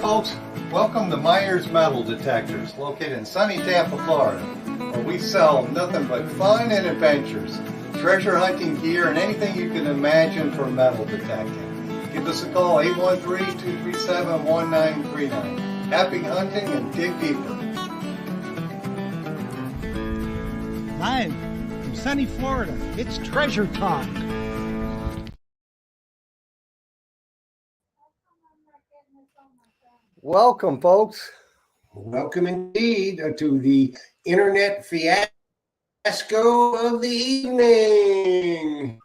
folks, welcome to Myers Metal Detectors, located in sunny Tampa, Florida, where we sell nothing but fun and adventures, treasure hunting gear, and anything you can imagine for metal detecting. Give us a call, 813-237-1939. Happy hunting and dig deeper. Live from sunny Florida, it's Treasure Talk. Welcome, folks. Welcome indeed to the internet fiasco of the evening.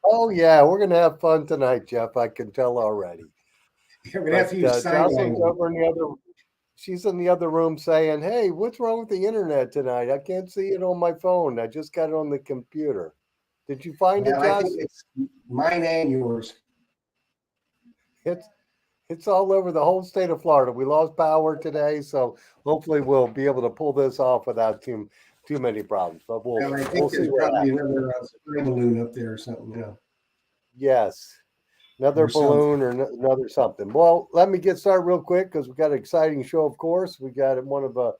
Oh, yeah, we're going to have fun tonight, Jeff. I can tell already. You're going to have to use sign Jocelyn's language. over in the other. She's in the other room saying, "Hey, what's wrong with the internet tonight? I can't see it on my phone. I just got it on the computer." Did you find it, Well, I Josh? think it's mine and yours. It's all over the whole state of Florida. We lost power today, so hopefully we'll be able to pull this off without too many problems. But Well, I we'll think see there's what probably happens. another spray balloon up there or something. You know. Yes. Another Or something. balloon or another something. Well, let me get started real quick because we've got an exciting show, of course. We got one of a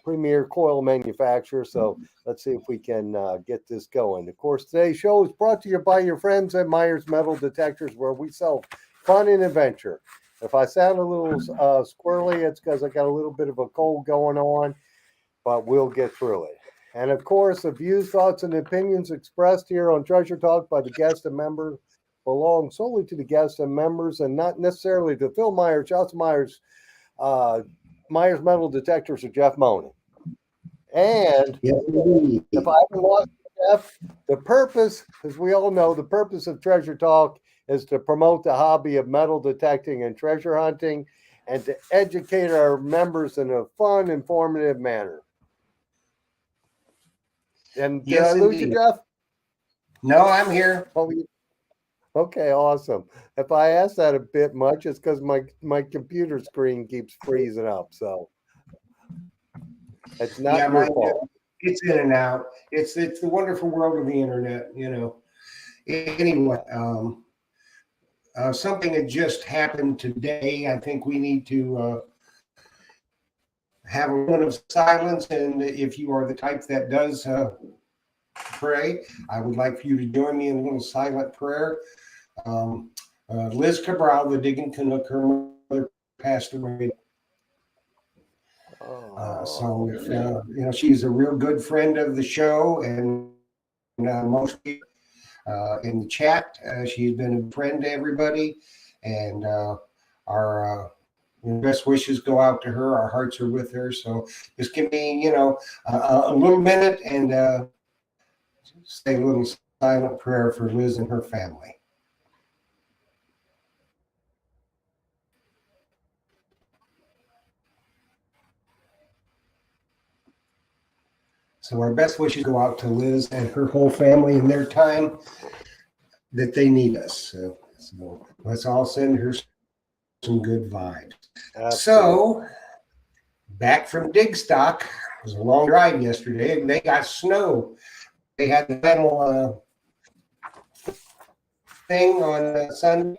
premier coil manufacturer. So let's see if we can get this going. Of course, today's show is brought to you by your friends at Myers Metal Detectors, where we sell fun and adventure. If I sound a little squirrely, it's because I got a little bit of a cold going on, but we'll get through it. And of course, the views, thoughts, and opinions expressed here on Treasure Talk by the guest and member belong solely to the guests and members and not necessarily to Phil Myers, Jocelyn Myers, Myers Metal Detectors, or Jeff Monin. And Yes, indeed. if I haven't lost Jeff, the purpose, as we all know, the purpose of Treasure Talk is to promote the hobby of metal detecting and treasure hunting and to educate our members in a fun, informative manner. And did Yes, I lose you, indeed. Jeff? No, I'm here. Oh, okay, awesome. If I ask that a bit much, it's because my computer screen keeps freezing up. So it's not your fault. It's in and out. It's the wonderful world of the internet. You know. Anyway, something that just happened today. I think we need to have a moment of silence. And if you are the type that does pray, I would like for you to join me in a little silent prayer. Liz Cabral, the Digging Canuck, her mother passed away. So if, she's a real good friend of the show, and mostly in the chat, she's been a friend to everybody, and our best wishes go out to her. Our hearts are with her. So just give me, a little minute and say a little silent prayer for Liz and her family. So our best wishes go out to Liz and her whole family in their time that they need us. So let's all send her some good vibes. So back from Digstock, it was a long drive yesterday, and they got snow. They had the final thing on Sunday,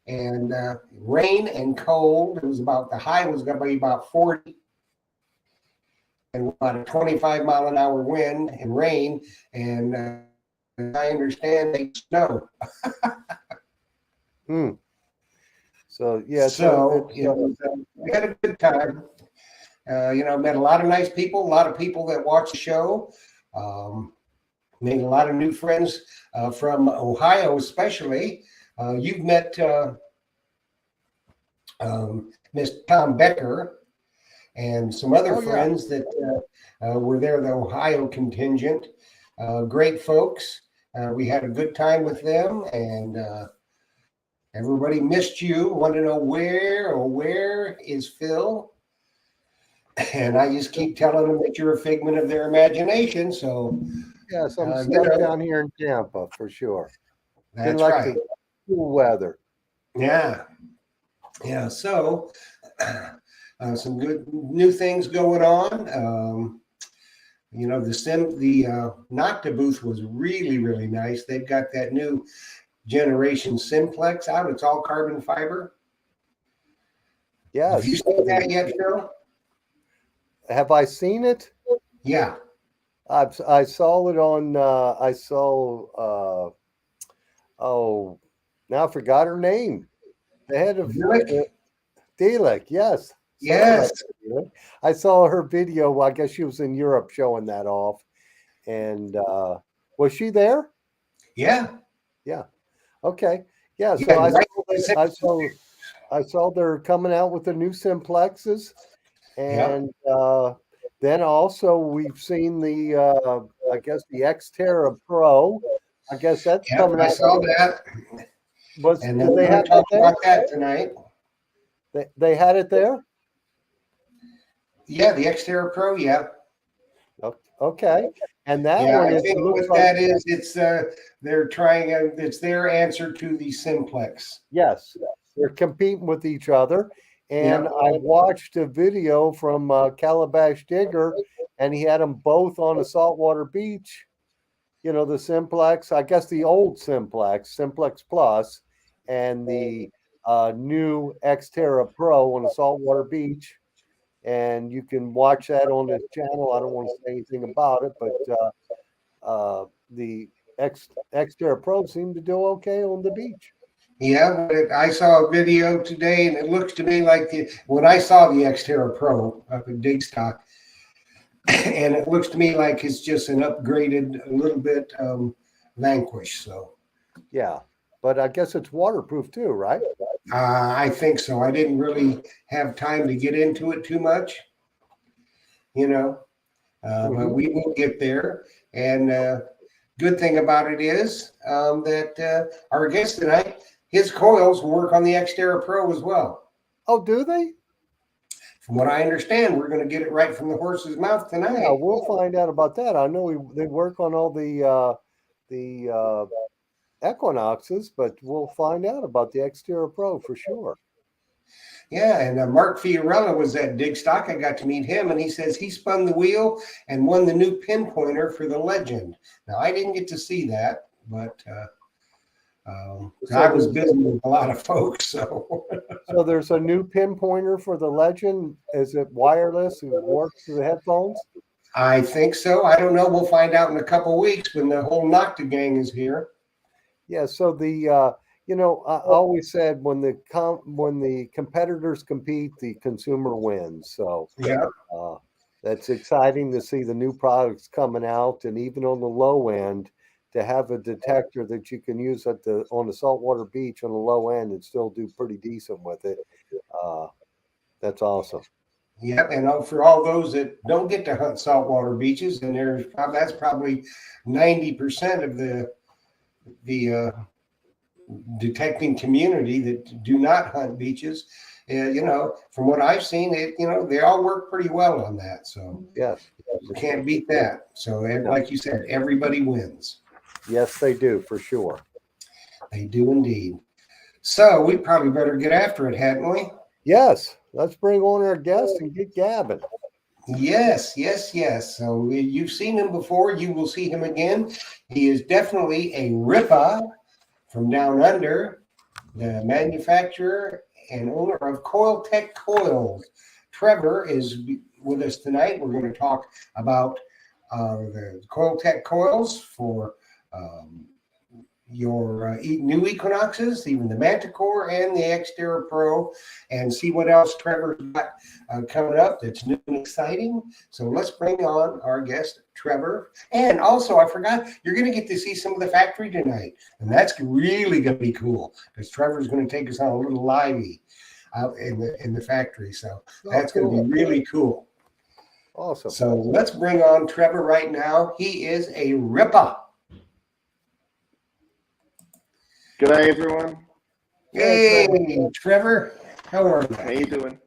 and rain and cold. It was the high was going to be about 40. And about a 25-mile-an-hour wind and rain, and I understand they snow. So yeah, we had a good time. Met a lot of nice people, a lot of people that watch the show. Made a lot of new friends from Ohio, especially. You've met Miss Tom Becker. And some other friends that were there, the Ohio contingent. Great folks. We had a good time with them, and everybody missed you. Want to know where is Phil? And I just keep telling them that you're a figment of their imagination. So yes, I'm stuck down here in Tampa for sure. That's right. The cool weather. Yeah. So. Some good new things going on. The Nocta booth was really, really nice. They've got that new generation Simplex out. It's all carbon fiber. Yes. Have you seen that yet, Phil? Have I seen it? Yeah. I saw it on. I saw. Oh, now I forgot her name. The head of Really? Dalek. Yes, sorry about Yes. that, Dalek. I saw her video. Well, I guess she was in Europe showing that off. And was she there? Yeah. Yeah. Okay. Yeah. So Yeah. I Right. saw that. I saw they're coming out with the new simplexes, Yeah. and then also we've seen the I guess the Xterra Pro. I guess that's Yeah. coming I out. saw that. And then Did they we're going have to that talk there? about that tonight. They had it there. Yeah. The Xterra Pro. Yeah. Okay. And that Yeah. one, I it think looks what like, that is, they're trying, it's their answer to the simplex. yes, they're competing with each other. And Yeah. I watched a video from Calabash Digger, and he had them both on a saltwater beach. You know, the Simplex, I guess the old Simplex Plus, and the new Xterra Pro on a saltwater beach. And you can watch that on this channel. I don't want to say anything about it, but the Xterra Pro seemed to do okay on the beach. Yeah, but I saw a video today, and it looks to me like when I saw the Xterra Pro up at Digstock, and it looks to me like it's just an upgraded, a little bit Vanquish. So Yeah, but I guess it's waterproof too, right? I think so. I didn't really have time to get into it too much, you know, but we will get there. And good thing about it is that our guest tonight, his coils work on the Xterra Pro as well. Oh, do they? From what I understand, we're going to get it right from the horse's mouth tonight. Yeah, we'll find out about that. I know they work on all the Equinoxes, but we'll find out about the Xterra Pro for sure. Yeah, and Mark Fiorella was at Digstock. I got to meet him, and he says he spun the wheel and won the new pinpointer for the Legend. Now, I didn't get to see that, but I was busy with a lot of folks. So, so there's a new pinpointer for the Legend. Is it wireless? It works through the headphones? I think so. I don't know. We'll find out in a couple of weeks when the whole Nocta gang is here. Yeah. So the you know, I always said when the competitors compete, the consumer wins. So Yeah. that's exciting to see the new products coming out, and even on the low end, to have a detector that you can use on the saltwater beach on the low end and still do pretty decent with it. That's awesome. Yep, and for all those that don't get to hunt saltwater beaches, and that's probably 90% of the detecting community that do not hunt beaches. From what I've seen, they all work pretty well on that. So Yes, you can't beat that. So, like you said, everybody wins. yes, they do for sure. They do indeed. So we probably better get after it, hadn't we? Yes, let's bring on our guest and get gabbing. Yes. So you've seen him before. You will see him again. He is definitely a Ripa from down under, the manufacturer and owner of Coil-Tek coils. Trevor is with us tonight. We're going to talk about the Coil-Tek coils for your new Equinoxes, even the Manticore and the Xterra Pro, and see what else Trevor's got coming up that's new and exciting. So let's bring on our guest, Trevor. And also, I forgot, you're going to get to see some of the factory tonight, and that's really going to be cool because Trevor's going to take us on a little livey out in the factory. So that's going to be really cool. Awesome. So let's bring on Trevor right now. He is a Ripper. G'day, everyone. Hey, Trevor. How are you? How you doing?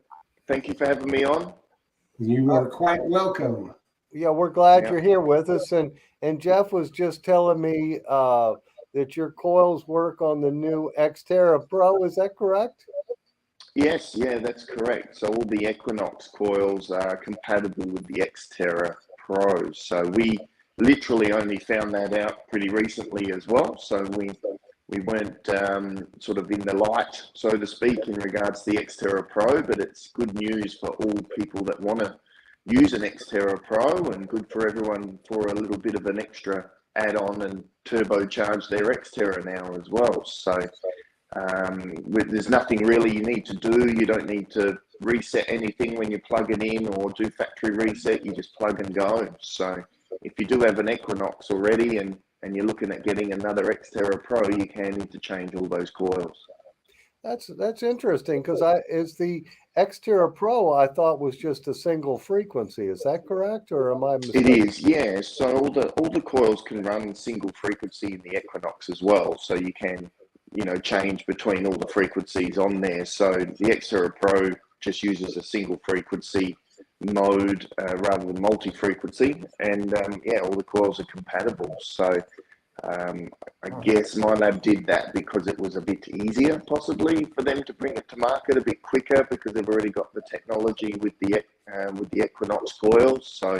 Thank you for having me on. You are quite welcome. Yeah, we're glad Yeah. you're here with us. And Jeff was just telling me that your coils work on the new Xterra Pro. Is that correct? Yes, yeah, that's correct. So all the Equinox coils are compatible with the Xterra Pros. So we literally only found that out pretty recently as well. So we We weren't sort of in the light, so to speak, in regards to the Xterra Pro, but it's good news for all people that want to use an Xterra Pro, and good for everyone for a little bit of an extra add-on and turbocharge their Xterra now as well. So there's nothing really you need to do. You don't need to reset anything when you plug it in or do factory reset. You just plug and go. So if you do have an Equinox already and you're looking at getting another Xterra Pro, you can interchange all those coils. That's interesting, because the Xterra Pro I thought was just a single frequency. Is that correct, or am I mistaken? It is, yeah. So all the coils can run single frequency in the Equinox as well. So you can, change between all the frequencies on there. So the Xterra Pro just uses a single frequency mode rather than multi-frequency, and all the coils are compatible. So I guess my lab did that because it was a bit easier, possibly, for them to bring it to market a bit quicker, because they've already got the technology with the Equinox coils. So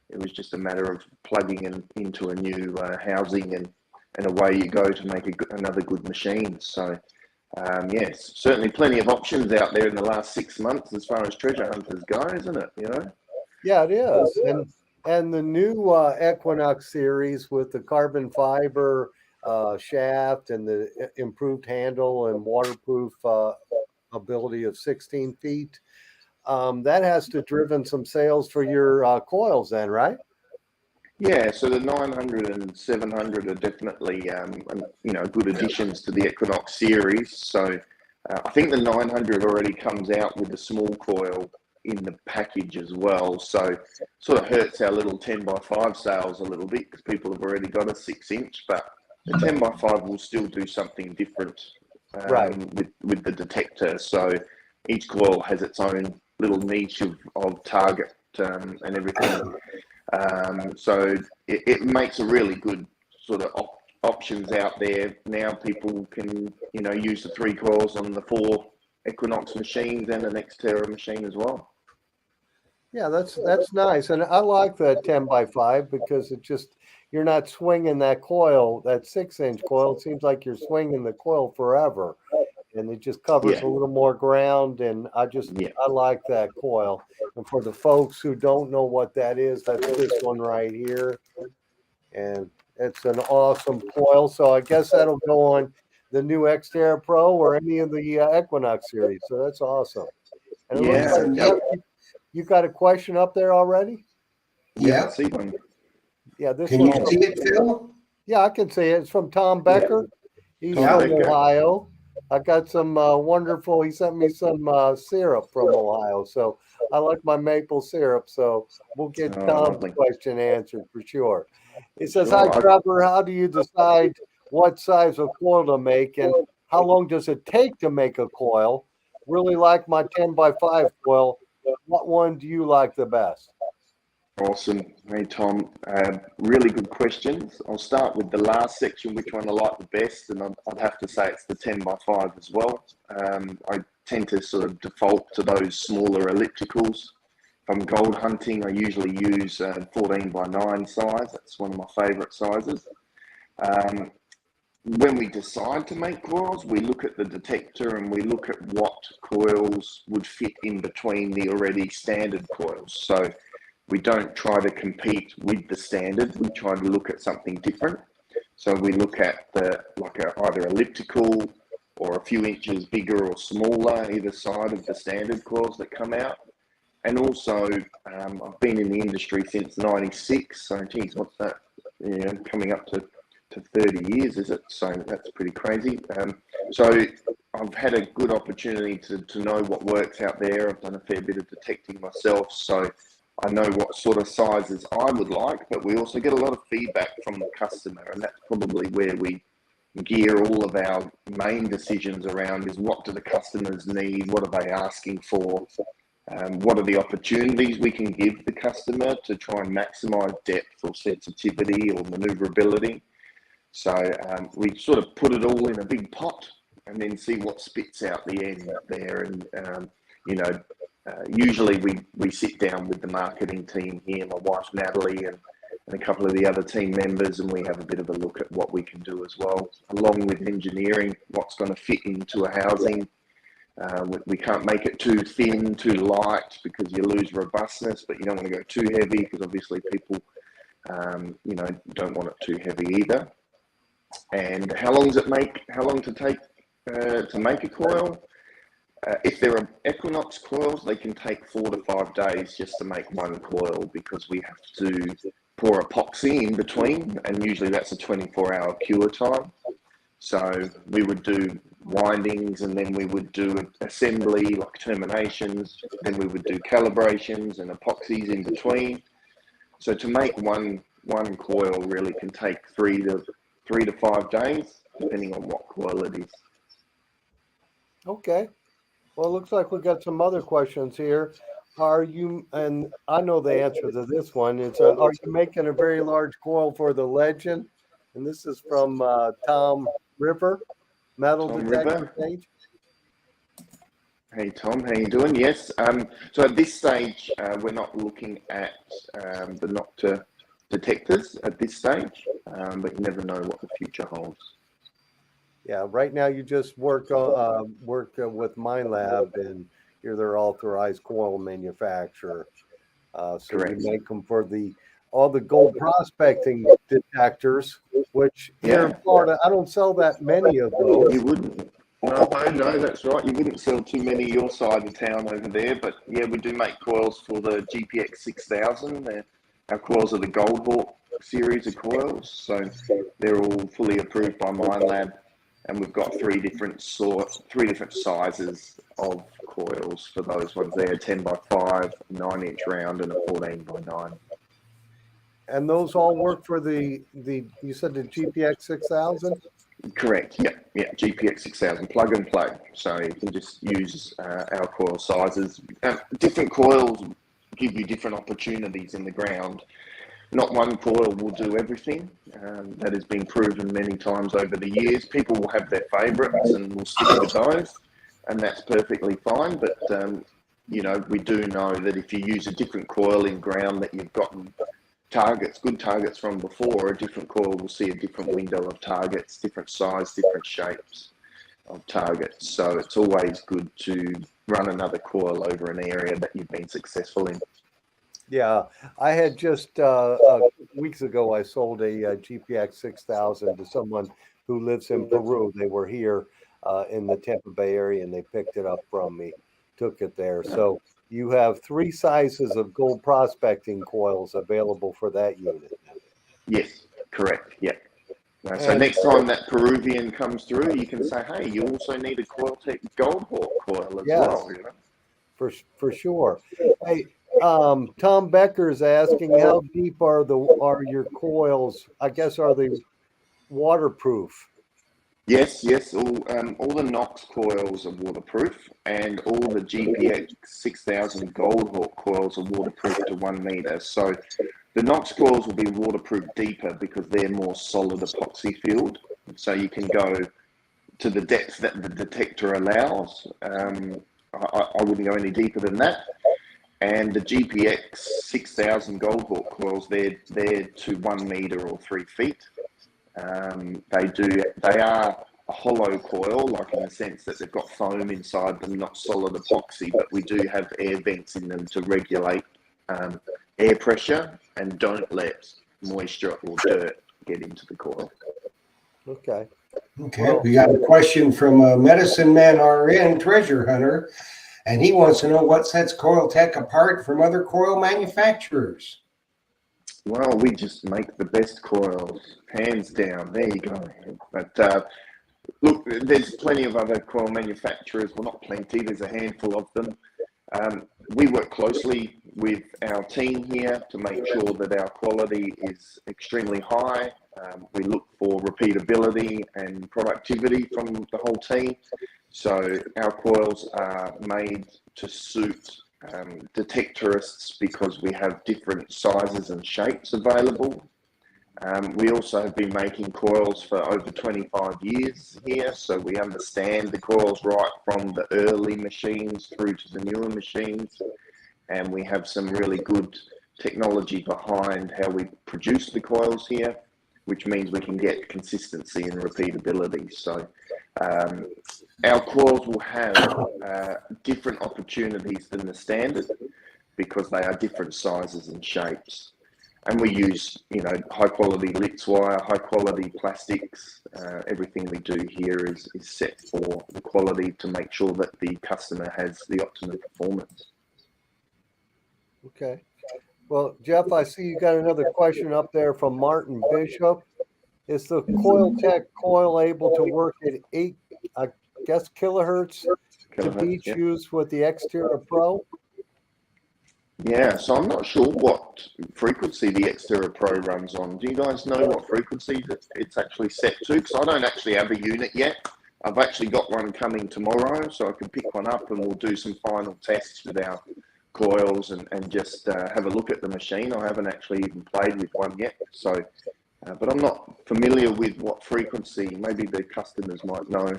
it was just a matter of plugging into a new housing, and away you go to make another good machine. So yes, certainly plenty of options out there in the last 6 months as far as treasure hunters go, isn't it? Yeah, it is. And the new Equinox series with the carbon fiber shaft and the improved handle and waterproof ability of 16 feet, that has to driven some sales for your coils then, right? Yeah, so the 900 and 700 are definitely, good additions to the Equinox series. So I think the 900 already comes out with the small coil in the package as well. So sort of hurts our little 10x5 sales a little bit, because people have already got a 6-inch, but the 10x5 will still do something different Right. with the detector. So each coil has its own little niche of target and everything. So it makes a really good sort of options out there. Now people can, use the 3 coils on the 4 Equinox machines and an Xterra machine as well. Yeah, that's nice. And I like that 10x5, because you're not swinging that coil, that 6-inch coil. It seems like you're swinging the coil forever, and it just covers a little more ground. And I like that coil. And for the folks who don't know what that is, that's this one right here. And it's an awesome coil. So I guess that'll go on the new Xterra Pro or any of the Equinox series. So that's awesome. And it looks like you got a question up there already? Yeah. I see one. Yeah, this Can one. you see it, Phil? Yeah, I can see it. It's from Tom Becker. He's Tom from Becker. Ohio. I got some wonderful. He sent me some syrup from Ohio, so I like my maple syrup. So we'll get Tom's question answered for sure. He says, "Hi, Trevor. How do you decide what size of coil to make, and how long does it take to make a coil? Really like my 10x5 coil. What one do you like the best?" Awesome. Hey, Tom. Really good questions. I'll start with the last section, which one I like the best, and I'd have to say it's the 10x5 as well. I tend to sort of default to those smaller ellipticals. If I'm gold hunting, I usually use 14x9 size. That's one of my favorite sizes. When we decide to make coils, we look at the detector and we look at what coils would fit in between the already standard coils. So we don't try to compete with the standard. We try to look at something different. So we look at either elliptical or a few inches bigger or smaller either side of the standard coils that come out. And also, I've been in the industry since '96. So, geez, what's that? Coming up to 30 years, is it? So that's pretty crazy. So I've had a good opportunity to know what works out there. I've done a fair bit of detecting myself, so I know what sort of sizes I would like, but we also get a lot of feedback from the customer, and that's probably where we gear all of our main decisions around, is what do the customers need, what are they asking for, what are the opportunities we can give the customer to try and maximize depth or sensitivity or maneuverability. So we sort of put it all in a big pot and then see what spits out the end there. And, usually we sit down with the marketing team here, my wife Natalie, and a couple of the other team members, and we have a bit of a look at what we can do as well, along with engineering, what's going to fit into a housing. We can't make it too thin, too light, because you lose robustness, but you don't want to go too heavy, because obviously people, you know, don't want it too heavy either. And how long to make a coil? If there are Equinox coils, they can take 4 to 5 days just to make one coil, because we have to pour epoxy in between, and usually that's a 24-hour cure time. So we would do windings, and then we would do assembly, like terminations, then we would do calibrations and epoxies in between. So to make one coil really can take 3 to 5 days, depending on what coil it is. Okay. Well, it looks like we got some other questions here. Are you, and I know the answer to this one, it's are you making a very large coil for the Legend? And this is from Tom River, metal Tom detector River. page. Hey Tom, how you doing? Yes. So at this stage, we're not looking at the Nocta detectors at this stage, but you never know what the future holds. Yeah, right now you just work with MindLab, and you're their authorized coil manufacturer. So Correct. you make them for all the gold prospecting detectors, which here in Florida, I don't sell that many of those. You wouldn't. No, that's right. You wouldn't sell too many your side of town over there, but yeah, we do make coils for the GPX 6000. Our coils are the Gold Hawk series of coils, so they're all fully approved by MindLab. And we've got three different sizes of coils for those ones there: 10 by 5, 9-inch round, and a 14 by 9. And those all work for you said the GPX 6000? Correct. Yeah. GPX 6000, plug and play. So you can just use our coil sizes. Different coils give you different opportunities in the ground. Not one coil will do everything. That has been proven many times over the years. People will have their favourites and will stick with those, and that's perfectly fine. But you know, we do know that if you use a different coil in ground that you've gotten good targets from before, a different coil will see a different window of targets, different size, different shapes of targets. So it's always good to run another coil over an area that you've been successful in. Yeah, I had just weeks ago, I sold a GPX 6000 to someone who lives in Peru. They were here in the Tampa Bay area, and they picked it up from me, took it there. So you have 3 sizes of gold prospecting coils available for that unit. Yes, correct. Yeah. So next time that Peruvian comes through, you can say, hey, you also need a Coil-Tek Gold Hawk coil as well. You know? For sure. Hey, Tom Becker's asking, how deep are your coils? I guess, are they waterproof? Yes. All the Knox coils are waterproof, and all the GPX 6000 Gold Hawk coils are waterproof to 1 meter. So the Knox coils will be waterproof deeper because they're more solid epoxy filled. So you can go to the depth that the detector allows. I wouldn't go any deeper than that. And the GPX 6000 Gold Hawk coils, they're to 1 meter or 3 feet. They are a hollow coil, like in the sense that they've got foam inside them, not solid epoxy, but we do have air vents in them to regulate air pressure and don't let moisture or dirt get into the coil. Okay. Well, we got a question from Medicine Man RN, Treasure Hunter, and he wants to know what sets Coil-Tek apart from other coil manufacturers. Well, we just make the best coils, hands down. There you go. But look, there's plenty of other coil manufacturers. Well, not plenty. There's a handful of them. We work closely with our team here to make sure that our quality is extremely high. We look for repeatability and productivity from the whole team. So our coils are made to suit detectorists because we have different sizes and shapes available. We also have been making coils for over 25 years here, so we understand the coils right from the early machines through to the newer machines, and we have some really good technology behind how we produce the coils here, which means we can get consistency and repeatability. So our coils will have different opportunities than the standard because they are different sizes and shapes. And we use, high quality Litz wire, high quality plastics. Everything we do here is set for the quality to make sure that the customer has the optimum performance. Okay. Well, Jeff, I see you got another question up there from Martin Bishop. Is the Coil-Tek coil able to work at 8, I guess, kilohertz to beach used with the Xterra Pro? Yeah, so I'm not sure what frequency the Xterra Pro runs on. Do you guys know what frequency that it's actually set to? Because I don't actually have a unit yet. I've actually got one coming tomorrow, so I can pick one up and we'll do some final tests with our coils and just have a look at the machine. I haven't actually even played with one yet, so but I'm not familiar with what frequency. Maybe the customers might know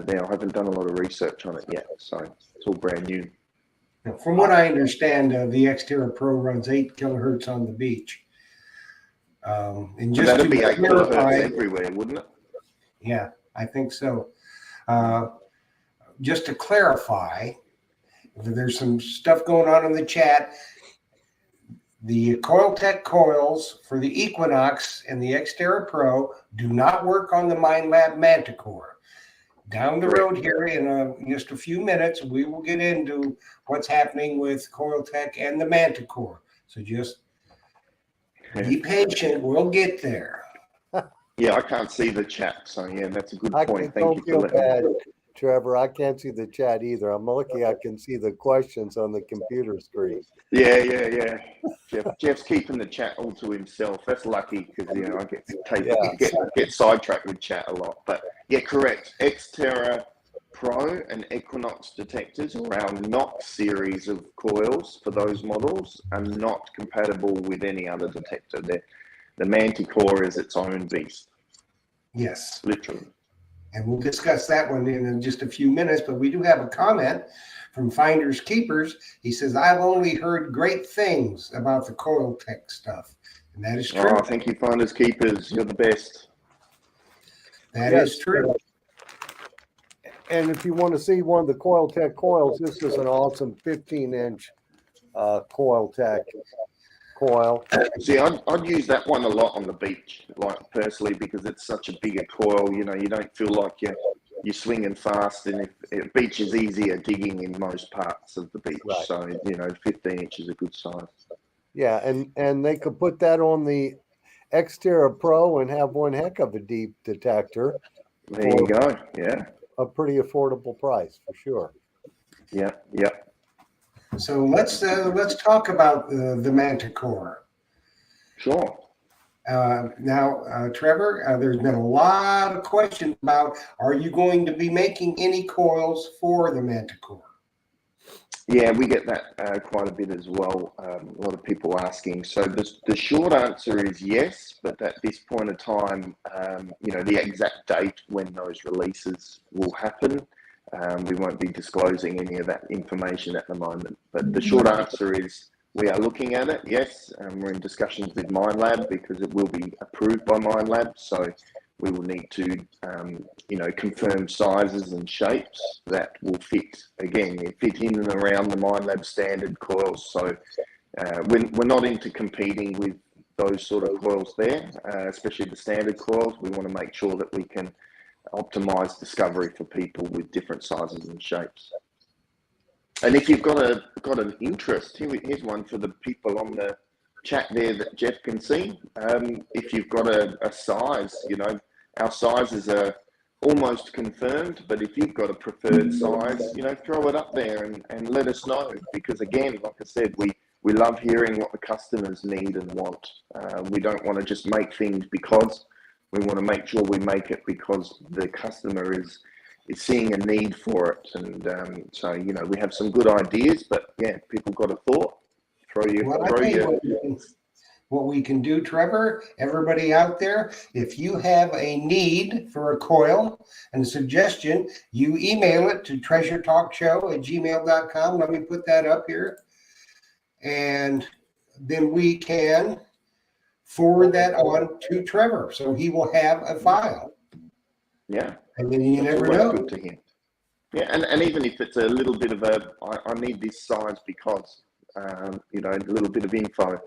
there. I haven't done a lot of research on it yet, so it's all brand new. From what I understand, the Xterra Pro runs 8 kilohertz on the beach. And just that'd to be 8 clarify, kilohertz everywhere, wouldn't it? Yeah, I think so. Just to clarify, there's some stuff going on in the chat. The Coil-Tek coils for the Equinox and the Xterra Pro do not work on the MindLab Manticore. Down the road here in just a few minutes, we will get into what's happening with Coil-Tek and the Manticore. So just be patient. We'll get there. Yeah, I can't see the chat, so yeah, that's a good point. Thank Don't you feel for letting me. bad, Trevor. I can't see the chat either. I'm lucky I can see the questions on the computer screen. Yeah. Jeff's keeping the chat all to himself. That's lucky because I get sidetracked with chat a lot. But yeah, correct. Xterra Pro and Equinox detectors, or our Nox series of coils for those models, are not compatible with any other detector. The Manticore is its own beast. Yes. Literally. And we'll discuss that one in just a few minutes, but we do have a comment from Finders Keepers. He says, I've only heard great things about the Coil-Tek stuff. And that is true. Oh, thank you, Finders Keepers. You're the best. That is true. And if you want to see one of the Coil-Tek coils, this is an awesome 15-inch Coil-Tek coil. See, I'd use that one a lot on the beach, like personally, because it's such a bigger coil. You don't feel like you're swinging fast, and if beach is easier digging in most parts of the beach. Right. So 15 inch is a good size. Yeah, and they could put that on the Xterra Pro and have one heck of a deep detector. There you go. Yeah, a pretty affordable price for sure. Yeah. So let's talk about the Manticore. Sure. Now, Trevor, there's been a lot of questions about, are you going to be making any coils for the Manticore? Yeah, we get that quite a bit as well. A lot of people asking. So the short answer is yes, but at this point in time, the exact date when those releases will happen, we won't be disclosing any of that information at the moment. But the short answer is we are looking at it, yes, and we're in discussions with MindLab because it will be approved by MindLab. So we will need to, confirm sizes and shapes that will fit in and around the MindLab standard coils. So we're not into competing with those sort of coils there, especially the standard coils. We want to make sure that we can optimize discovery for people with different sizes and shapes. And if you've got an interest, here's one for the people on the chat there that Jeff can see. If you've got a size, our sizes are almost confirmed, but if you've got a preferred size, throw it up there and let us know. Because again, like I said, we love hearing what the customers need and want. We don't want to just make things because. We want to make sure we make it because the customer is seeing a need for it. And so, we have some good ideas, but yeah, people got a thought. What we can do, Trevor, everybody out there, if you have a need for a coil and a suggestion, you email it to treasuretalkshow@gmail.com. Let me put that up here. And then we can forward that on to Trevor, so he will have a file. Yeah, And then you that's never always know. good to hear. Yeah, and even if it's a little bit of I need this size because, you know, a little bit of info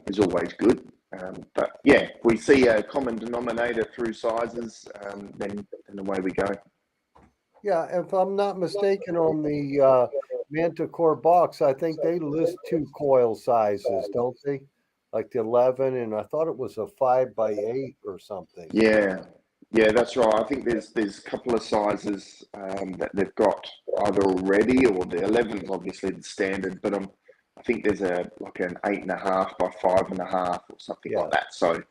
is always good. But yeah, if we see a common denominator through sizes, then away we go. Yeah, if I'm not mistaken, on the Manticore box, I think they list two coil sizes, don't they? Like the 11, and I thought it was a 5x8 or something. Yeah, that's right. I think there's a couple of sizes that they've got either already, or the 11 is obviously the standard, but I think there's like an 8.5 by 5.5 or something Yeah. like that. So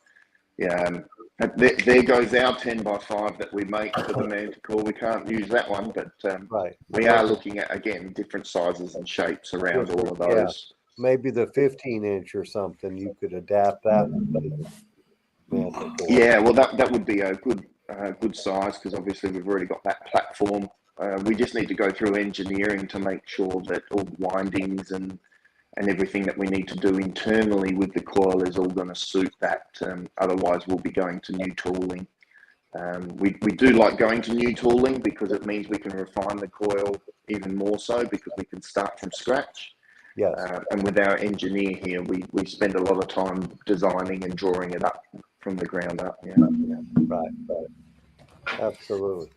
yeah, there goes our 10 by 5 that we make for the Manticore. We can't use that one, but Right. we are looking at, again, different sizes and shapes around all of Yeah. those. Maybe the 15-inch or something, you could adapt that Manticore. Yeah, well, that would be a good size, because obviously we've already got that platform. We just need to go through engineering to make sure that all the windings and everything that we need to do internally with the coil is all going to suit that. Otherwise, we'll be going to new tooling. We do like going to new tooling because it means we can refine the coil even more so, because we can start from scratch. Yes. And with our engineer here, we spend a lot of time designing and drawing it up from the ground up. Yeah. Right. Absolutely.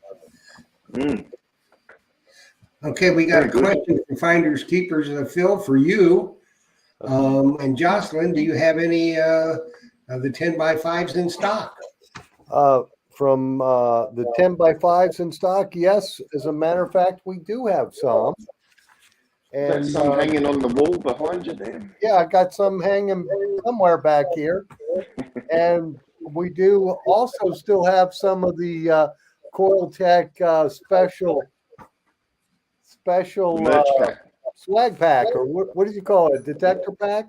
Okay, we got Very a good. question from Finders Keepers of Phil for you. And Jocelyn, do you have any of the 10x5s in stock? From the 10x5s in stock, yes. As a matter of fact, we do have some. And Is that some hanging on the wall behind you there? yeah, I got some hanging somewhere back here. And we do also still have some of the Coil-Tek special Merch pack. swag pack, or what did you call it? Detector pack?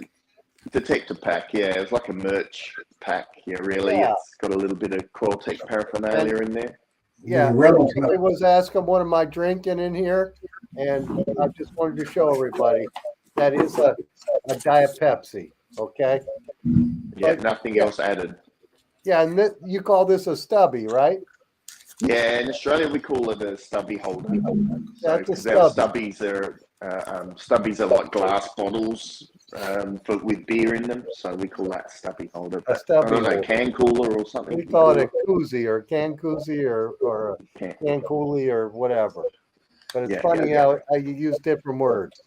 Detector pack, yeah. It's like a merch pack, yeah, really. Yeah. It's got a little bit of Coil-Tek paraphernalia in there. Yeah, Rebel somebody was asking what am I drinking in here, and I just wanted to show everybody that is a Diet Pepsi, okay? Yeah, But, nothing else added. Yeah, and you call this a stubby, right? Yeah, in Australia we call it a stubby holder. So, That's a because our stubby. stubbies are like glass bottles with beer in them, so we call that a stubby holder. But stubby I don't know, holder. can cooler or something. We call it a koozie or can koozie or a Can. can coolie or whatever. But it's Yeah, funny yeah. how you use different words.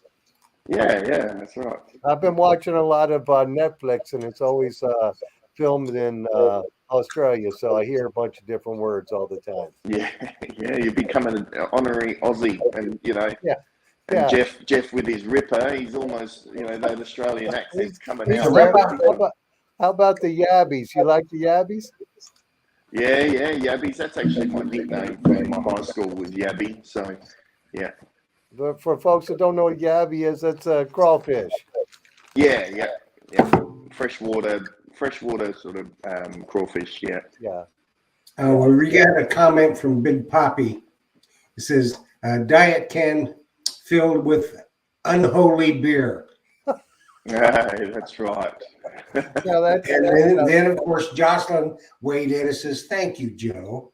Yeah, that's right. I've been watching a lot of Netflix, and it's always filmed in Australia, so I hear a bunch of different words all the time. Yeah, you become an honorary Aussie, and Yeah. And Jeff with his ripper, he's almost, that Australian accent's coming He's out. how about the yabbies? You like the yabbies? Yeah, Yabbies. That's actually my nickname from my high school, was Yabby. So, yeah. But for folks that don't know what yabby is, it's a crawfish. Yeah. Freshwater sort of crawfish. Yeah. Yeah. Well, we got a comment from Big Poppy. It says, diet can filled with unholy beer. That's right. Yeah, And then, of course, Jocelyn weighed in and says, "Thank you, Joe."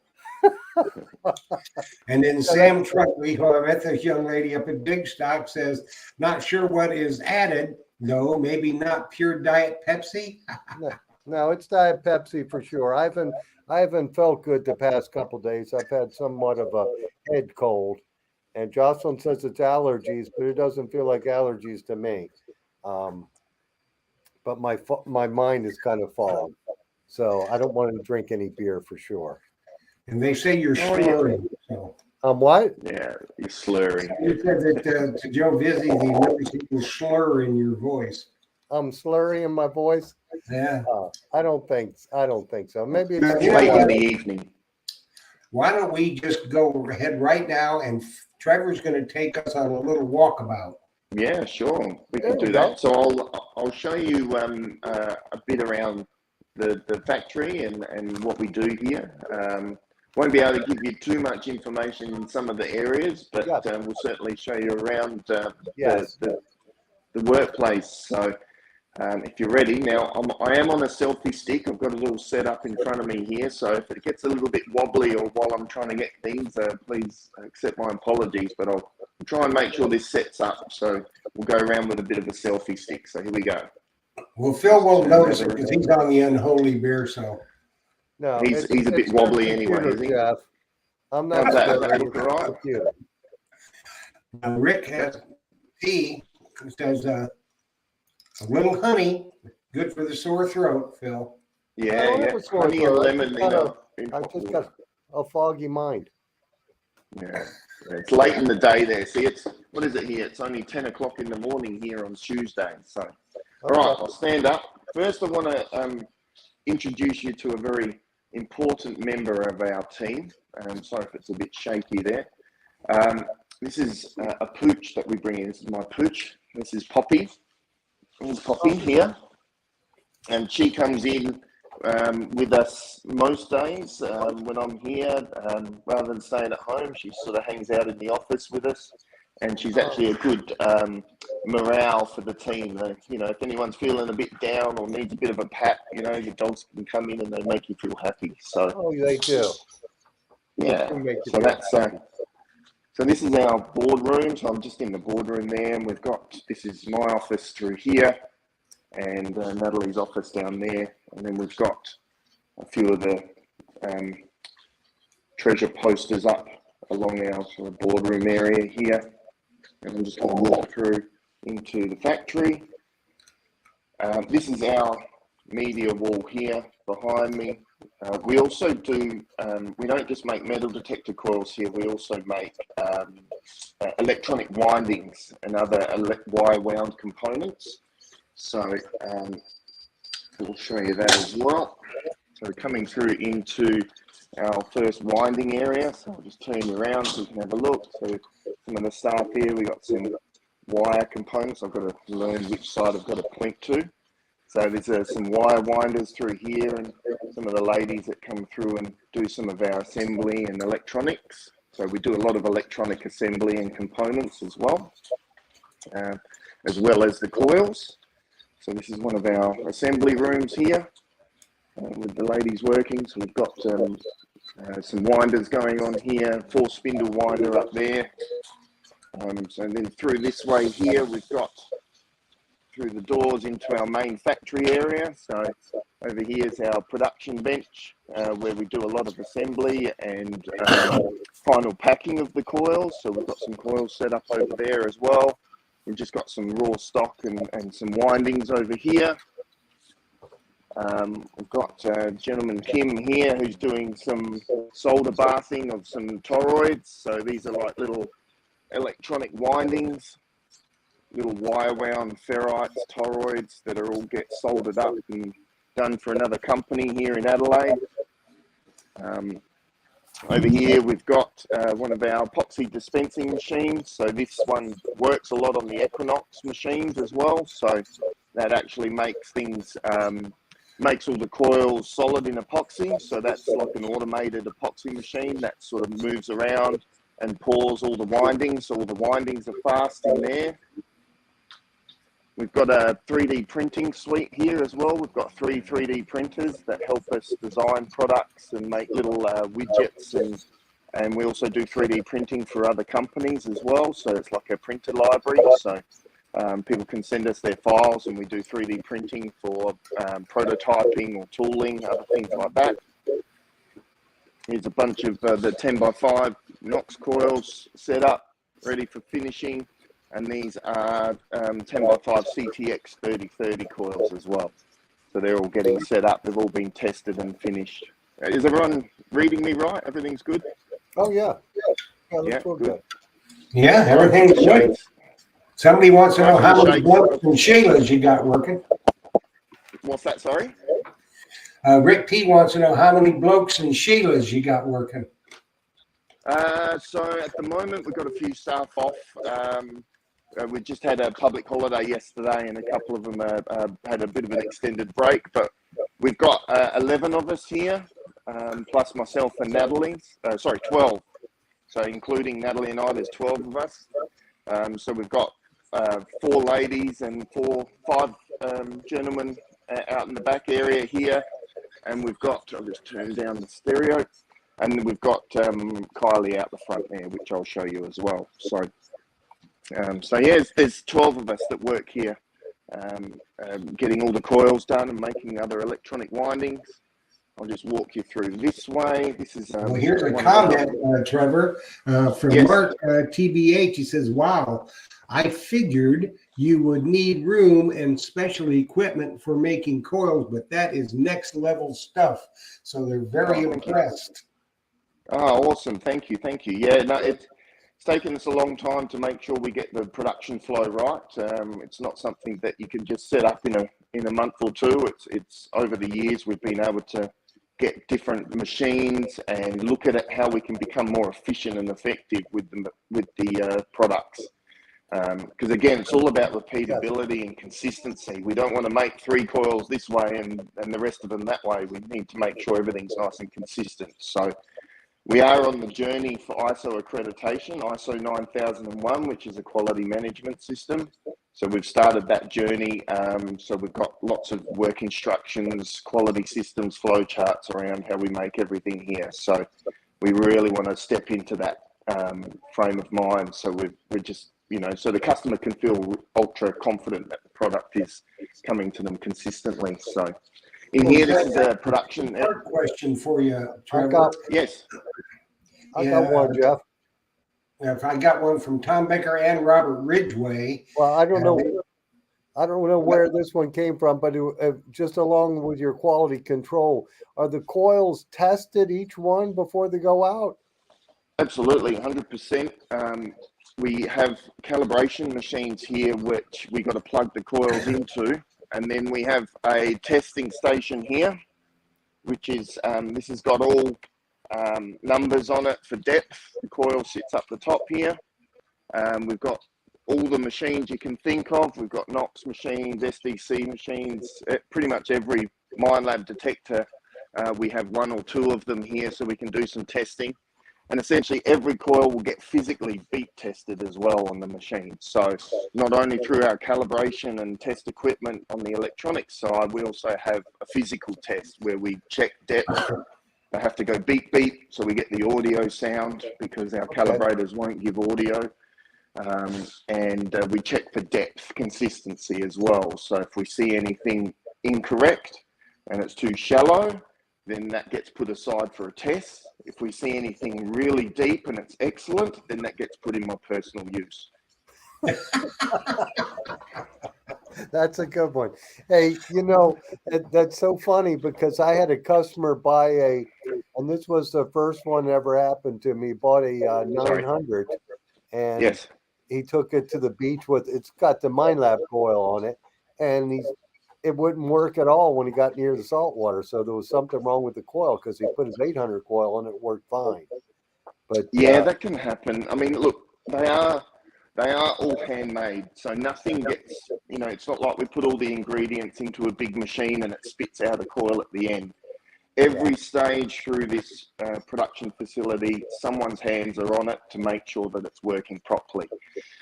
And then Sam Truckley, who I met this young lady up at Big Stock, says, "Not sure what is added. No, maybe not pure Diet Pepsi." No, it's Diet Pepsi for sure. I haven't felt good the past couple days. I've had somewhat of a head cold, and Jocelyn says it's allergies, but it doesn't feel like allergies to me. But my mind is kind of fogged, so I don't want to drink any beer for sure. And they say you're slurring. So. What? Yeah, you're slurring. You said that to Joe Vizzi, they noticed you can slur in your voice. I'm slurry in my voice. Yeah. I don't think so. Maybe it's Now, Late in the evening. Why don't we just go ahead right now, and Trevor's going to take us on a little walkabout. Yeah, sure. We can do that. So I'll show you a bit around the factory and what we do here. Won't be able to give you too much information in some of the areas, but we'll certainly show you around the workplace. So If you're ready, now I am on a selfie stick. I've got it all set up in front of me here. So if it gets a little bit wobbly or while I'm trying to get things, please accept my apologies. But I'll try and make sure this sets up. So we'll go around with a bit of a selfie stick. So here we go. Well, Phil won't notice it because he's on the unholy beer, so. No, He's a bit wobbly anyway, isn't he? Jeff. I'm not How's that? scary. Does that look all right? Computer. Now, Rick has tea, says a little honey, good for the sore throat, Phil. Yeah, don't yeah. have a sore Honey and throat. lemon. I just got a foggy mind. Yeah, it's late in the day there. See, it's, what is it here? It's only 10 o'clock in the morning here on Tuesday. So, all right, I'll stand up. First, I want to introduce you to a very important member of our team. Sorry if it's a bit shaky there. This is a pooch that we bring in. This is my pooch. This is Poppy. Here's Poppy here. And she comes in with us most days when I'm here. Rather than staying at home, she sort of hangs out in the office with us. And she's actually a good morale for the team. You know, if anyone's feeling a bit down or needs a bit of a pat, you know, your dogs can come in and they make you feel happy. So, They do. yeah. So that's so this is our boardroom. So I'm just in the boardroom there, and we've got, this is my office through here, and Natalie's office down there, and then we've got a few of the treasure posters up along our sort of boardroom area here. And I'm just going to walk through into the factory. This is our media wall here behind me. We also do, we don't just make metal detector coils here, we also make electronic windings and other wire wound components. So we'll show you that as well. So coming through into our first winding area. So I'll just turn you around so you can have a look. So some of the stuff here, we got some wire components. I've got to learn which side I've got to point to. So there's some wire winders through here, and some of the ladies that come through and do some of our assembly and electronics. So we do a lot of electronic assembly and components as well as the coils. So this is one of our assembly rooms here with the ladies working. So we've got some winders going on here, 4 spindle winder up there. So then through this way here, we've got through the doors into our main factory area. So over here is our production bench where we do a lot of assembly and final packing of the coils. So we've got some coils set up over there as well. We've just got some raw stock and some windings over here. We've got gentleman Kim here who's doing some solder bathing of some toroids. So these are like little electronic windings, little wire wound ferrites, toroids that are all get soldered up and done for another company here in Adelaide. Over here we've got one of our epoxy dispensing machines. So this one works a lot on the Equinox machines as well. So that actually makes things, makes all the coils solid in epoxy. So that's like an automated epoxy machine that sort of moves around and pours all the windings. So all the windings are fast in there. We've got a 3D printing suite here as well. We've got 3 3D printers that help us design products and make little widgets, and we also do 3D printing for other companies as well. So it's like a printer library. So people can send us their files and we do 3D printing for prototyping or tooling, other things like that. Here's a bunch of the 10x5 Knox coils set up, ready for finishing. And these are 10x5 CTX 3030 coils as well. So they're all getting set up. They've all been tested and finished. Is everyone reading me right? Everything's good? Oh, yeah. Yeah, good. Yeah, everything's good. Somebody wants to know how many blokes and Sheilas you got working. What's that, sorry? Rick P wants to know how many blokes and Sheilas you got working. So at the moment, we've got a few staff off. We just had a public holiday yesterday, and a couple of them had a bit of an extended break. But we've got 11 of us here, plus myself and Natalie. 12. So including Natalie and I, there's 12 of us. So we've got 4 ladies and 5 gentleman out in the back area here, and we've got, I'll just turn down the stereo, and we've got Kylie out the front there, which I'll show you as well. So, yeah, there's 12 of us that work here, getting all the coils done and making other electronic windings. I'll just walk you through this way. This is well, here's a comment, Trevor, from Yes. Mark TBH. He says, wow, I figured you would need room and special equipment for making coils, but that is next level stuff. So they're very impressed. Oh, awesome. Thank you. Yeah, no, it's taken us a long time to make sure we get the production flow right. It's not something that you can just set up in a month or two. It's over the years we've been able to get different machines and look at it, how we can become more efficient and effective with the products. Because again, it's all about repeatability and consistency. We don't want to make 3 coils this way and the rest of them that way. We need to make sure everything's nice and consistent. So we are on the journey for ISO accreditation, ISO 9001, which is a quality management system. So we've started that journey. So we've got lots of work instructions, quality systems, flow charts around how we make everything here. So we really want to step into that frame of mind. So we're just, so the customer can feel ultra confident that the product is coming to them consistently. So here, this is a production. Question for you, Trevor. Yes. I got one, Jeff. If I got one from Tom Becker and Robert Ridgway. Well, I don't know where this one came from, but just along with your quality control, are the coils tested each one before they go out? Absolutely, 100%. We have calibration machines here, which we got to plug the coils into, and then we have a testing station here, which is this has got all numbers on it for depth. The coil sits up the top here. We've got all the machines you can think of. We've got NOx machines, SDC machines, pretty much every MineLab detector. We have 1 or 2 of them here, so we can do some testing. And essentially every coil will get physically beat tested as well on the machine. So not only through our calibration and test equipment on the electronic side, we also have a physical test where we check depth. They have to go beep, beep, so we get the audio sound because our calibrators won't give audio. And we check for depth consistency as well. So if we see anything incorrect and it's too shallow, then that gets put aside for a test. If we see anything really deep and it's excellent, then that gets put in my personal use. That's a good one. Hey, that's so funny because I had a customer buy and this was the first one ever happened to me, bought a 900 and yes, he took it to the beach it's got the MineLab coil on it, and it wouldn't work at all when he got near the salt water. So there was something wrong with the coil because he put his 800 coil on it worked fine. But yeah, that can happen. I mean, look, they are all handmade, so nothing gets, it's not like we put all the ingredients into a big machine and it spits out a coil at the end. Every stage through this production facility, someone's hands are on it to make sure that it's working properly.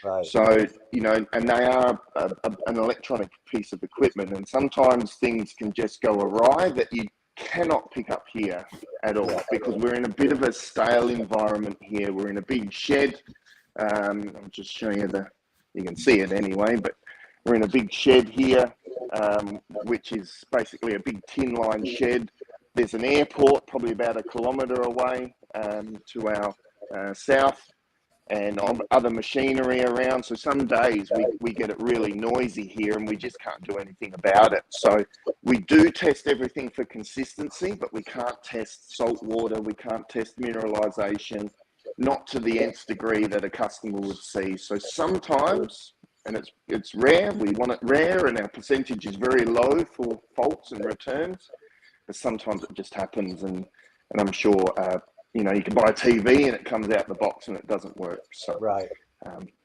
Right. So, and they are an electronic piece of equipment, and sometimes things can just go awry that you cannot pick up here at all because we're in a bit of a stale environment here. We're in a big shed. I'll just show you you can see it anyway, but we're in a big shed here, which is basically a big tin line shed. There's an airport probably about 1 kilometre away to our south, and other machinery around. So some days we get it really noisy here and we just can't do anything about it. So we do test everything for consistency, but we can't test salt water, we can't test mineralization, not to the nth degree that a customer would see. So sometimes, and it's rare, we want it rare, and our percentage is very low for faults and returns, but sometimes it just happens, and I'm sure you can buy a TV and it comes out the box and it doesn't work. So right.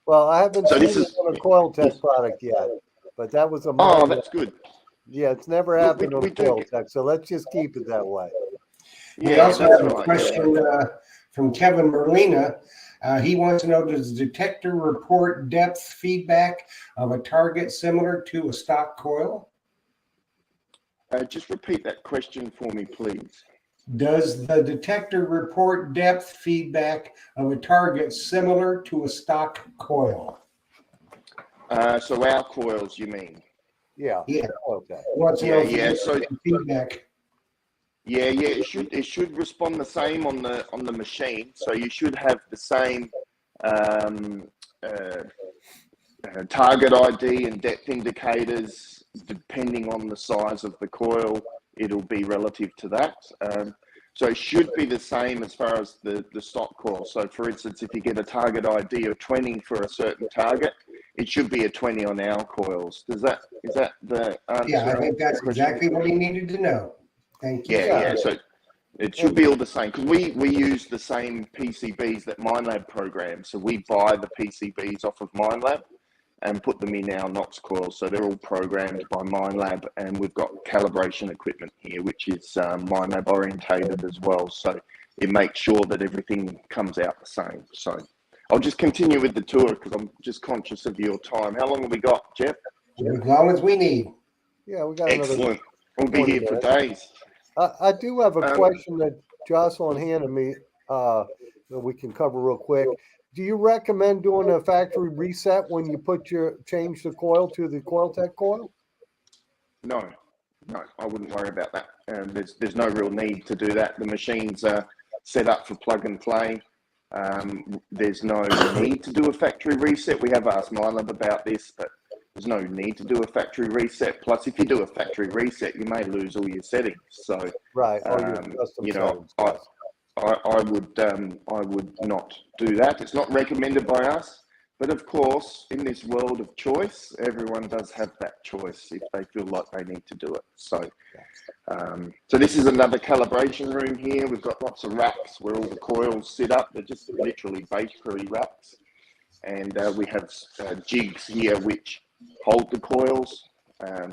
Well, I haven't seen it on a Coil-Tek product yet, but that was a that's good. Yeah, it's never happened on Coil-Tek, so let's just keep it that way. We also have a question from Kevin Merlina. He wants to know, does the detector report depth feedback of a target similar to a stock coil? Just repeat that question for me, please. Does the detector report depth feedback of a target similar to a stock coil? So our coils, you mean? Yeah. Yeah. Okay. Wants to know if Yeah. you So get feedback. yeah, it should respond the same on the machine. So you should have the same um, target ID and depth indicators. Depending on the size of the coil, it'll be relative to that. So it should be the same as far as the stock coil. So for instance, if you get a target ID of 20 for a certain target, it should be a 20 on our coils. Is that the answer? Yeah, I think that's exactly what he needed to know. Thank you. Yeah. So it should be all the same, because we use the same PCBs that MindLab programs. So we buy the PCBs off of MindLab and put them in our Knox coils. So they're all programmed by MindLab, and we've got calibration equipment here, which is MindLab orientated as well. So it makes sure that everything comes out the same. So I'll just continue with the tour because I'm just conscious of your time. How long have we got, Jeff? As long as we need. Yeah, we got another. Excellent. We'll be 20 here for minutes. days. I do have a question that Jocelyn handed me that we can cover real quick. Do you recommend doing a factory reset when you change the coil to the Coil-Tek coil? No, I wouldn't worry about that. There's no real need to do that. The machines are set up for plug and play. There's no need to do a factory reset. We have asked MindLab about this, but there's no need to do a factory reset. Plus, if you do a factory reset, you may lose all your settings. So, right, you know, I would not do that. It's not recommended by us. But of course, in this world of choice, everyone does have that choice if they feel like they need to do it. So, so this is another calibration room here. We've got lots of racks where all the coils sit up. They're just literally bakery racks. And we have jigs here which hold the coils.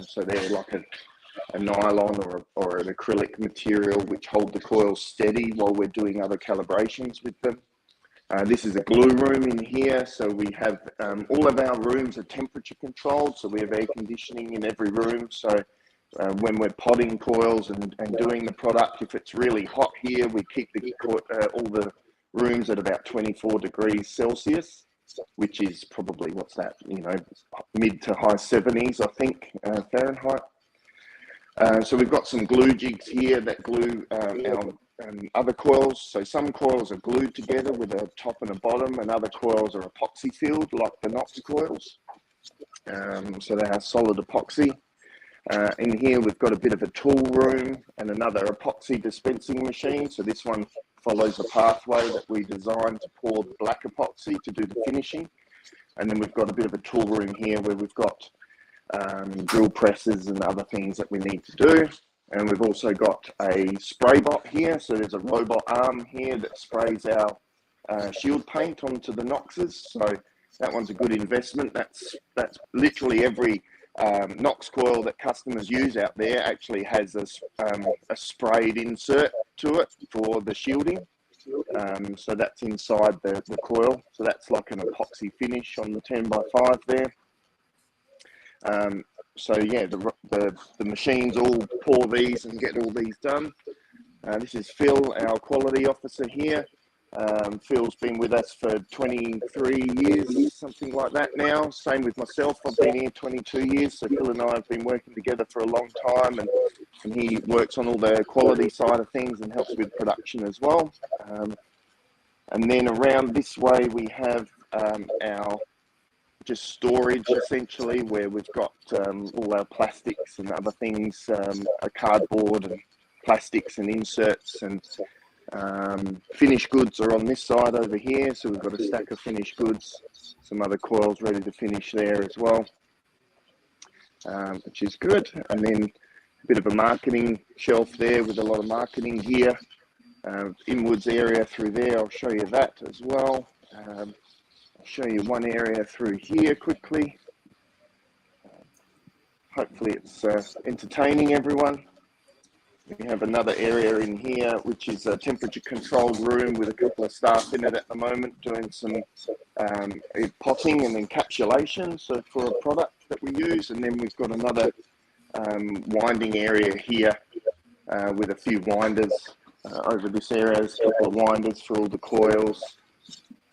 So they're like a nylon or an acrylic material which hold the coils steady while we're doing other calibrations with them. This is a glue room in here, so we have all of our rooms are temperature controlled, so we have air conditioning in every room. So when we're potting coils and doing the product, if it's really hot here, we keep all the rooms at about 24 degrees Celsius, which is probably, what's that, mid to high 70s, I think, Fahrenheit. So we've got some glue jigs here that glue our other coils. So some coils are glued together with a top and a bottom, and other coils are epoxy filled, like the Knox coils. So they have solid epoxy. In here, we've got a bit of a tool room and another epoxy dispensing machine. So this one follows a pathway that we designed to pour the black epoxy to do the finishing. And then we've got a bit of a tool room here where we've got drill presses and other things that we need to do. And we've also got a spray bot here. So there's a robot arm here that sprays our shield paint onto the Knoxes. So that one's a good investment. That's literally every Knox coil that customers use out there actually has a sprayed insert to it for the shielding. So that's inside the coil. So that's like an epoxy finish on the 10x5 there. So yeah, the machines all pour these and get all these done. This is Phil, our quality officer here. Phil's been with us for 23 years, something like that now. Same with myself. I've been here 22 years. So Phil and I have been working together for a long time, and he works on all the quality side of things and helps with production as well. And then around this way, we have our just storage essentially, where we've got all our plastics and other things, cardboard and plastics and inserts, and finished goods are on this side over here. So we've got a stack of finished goods, some other coils ready to finish there as well, which is good. And then a bit of a marketing shelf there with a lot of marketing gear. Inwards area through there, I'll show you that as well. I'll show you one area through here quickly. Hopefully it's entertaining everyone. We have another area in here, which is a temperature controlled room with a couple of staff in it at the moment doing some potting and encapsulation, so for a product that we use. And then we've got another winding area here with a few winders over this area. There's a couple of winders for all the coils,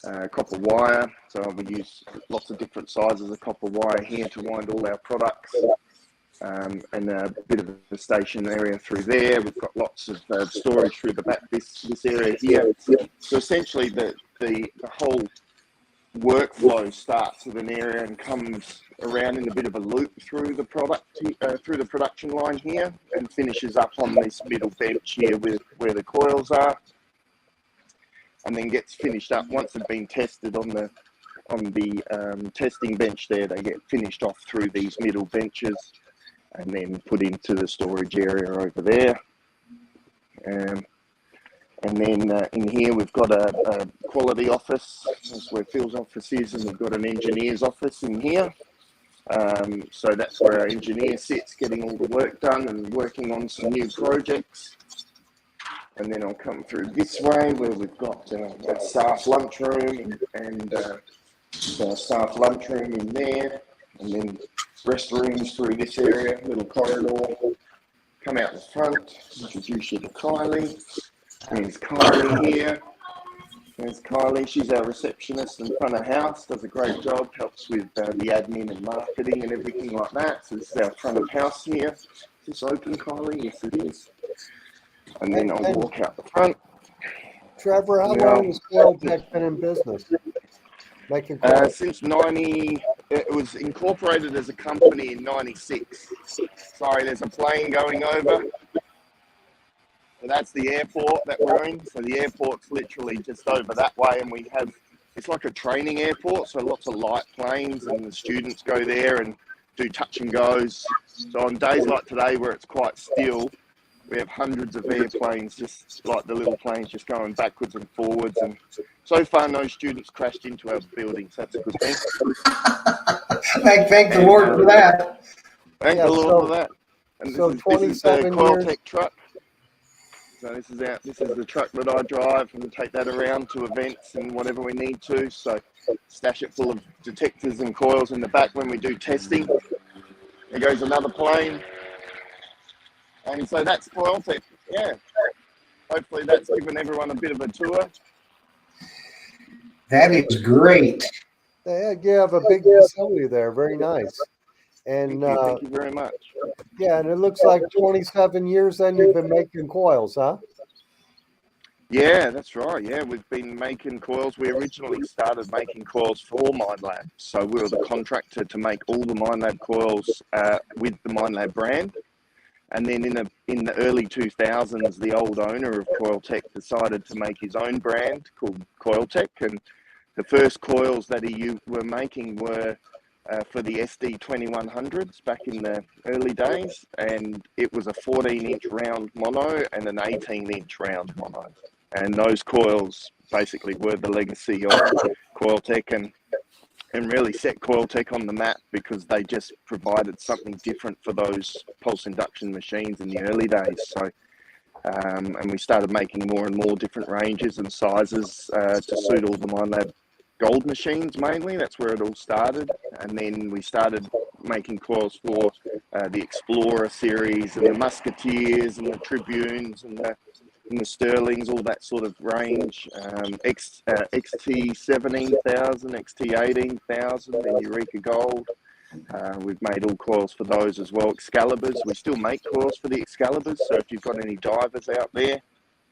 copper wire. So we use lots of different sizes of copper wire here to wind all our products. And a bit of a station area through there. We've got lots of storage through the back this area here. So essentially the whole workflow starts with an area and comes around in a bit of a loop through the through the production line here, and finishes up on this middle bench here with where the coils are, and then gets finished up once they've been tested on the testing bench there. They get finished off through these middle benches and then put into the storage area over there. And then in here we've got a quality office. That's where Phil's office is, and we've got an engineer's office in here. So that's where our engineer sits, getting all the work done and working on some new projects. And then I'll come through this way where we've got a staff lunchroom and our staff lunchroom in there, and then restrooms through this area, little corridor. Come out the front, introduce you to Kylie. There's Kylie here. There's Kylie. She's our receptionist in front of house, does a great job, helps with the admin and marketing and everything like that. So this is our front of house here. Is this open, Kylie? Yes, it is. And then I'll walk out the front. Trevor, how long has Coil-Tek been in business? Making since 90, it was incorporated as a company in 96. Sorry, there's a plane going over. So that's the airport that we're in. So the airport's literally just over that way, and we have, it's like a training airport, so lots of light planes, and the students go there and do touch and goes. So on days like today where it's quite still, we have hundreds of airplanes, just like the little planes, just going backwards and forwards. And so far, no students crashed into our buildings. That's a good thing. Thank the Lord for that. Thank the Lord for that. And so this is the Coil-Tek truck. So this is the truck that I drive, and take that around to events and whatever we need to. So stash it full of detectors and coils in the back when we do testing. There goes another plane. And so that's Coil-Tek. Yeah. Hopefully that's given everyone a bit of a tour. That is great. Yeah, you have a big facility there. Very nice. And thank you very much. Yeah, and it looks like 27 years then you've been making coils, huh? Yeah, that's right. Yeah, we've been making coils. We originally started making coils for Minelab. So we were the contractor to make all the Minelab coils with the Minelab brand. And then in the early 2000s, the old owner of Coil-Tek decided to make his own brand called Coil-Tek. And the first coils that he were making were for the SD2100s back in the early days. And it was a 14-inch round mono and an 18-inch round mono. And those coils basically were the legacy of Coil-Tek and really set Coil-Tek on the map, because they just provided something different for those pulse induction machines in the early days. So, and we started making more and more different ranges and sizes to suit all the Minelab gold machines mainly. That's where it all started. And then we started making coils for the Explorer series and the Musketeers and the Tribunes and the Sterlings, all that sort of range. XT 17,000, XT 18,000, and Eureka Gold. We've made all coils for those as well. Excaliburs, we still make coils for the Excaliburs, so if you've got any divers out there,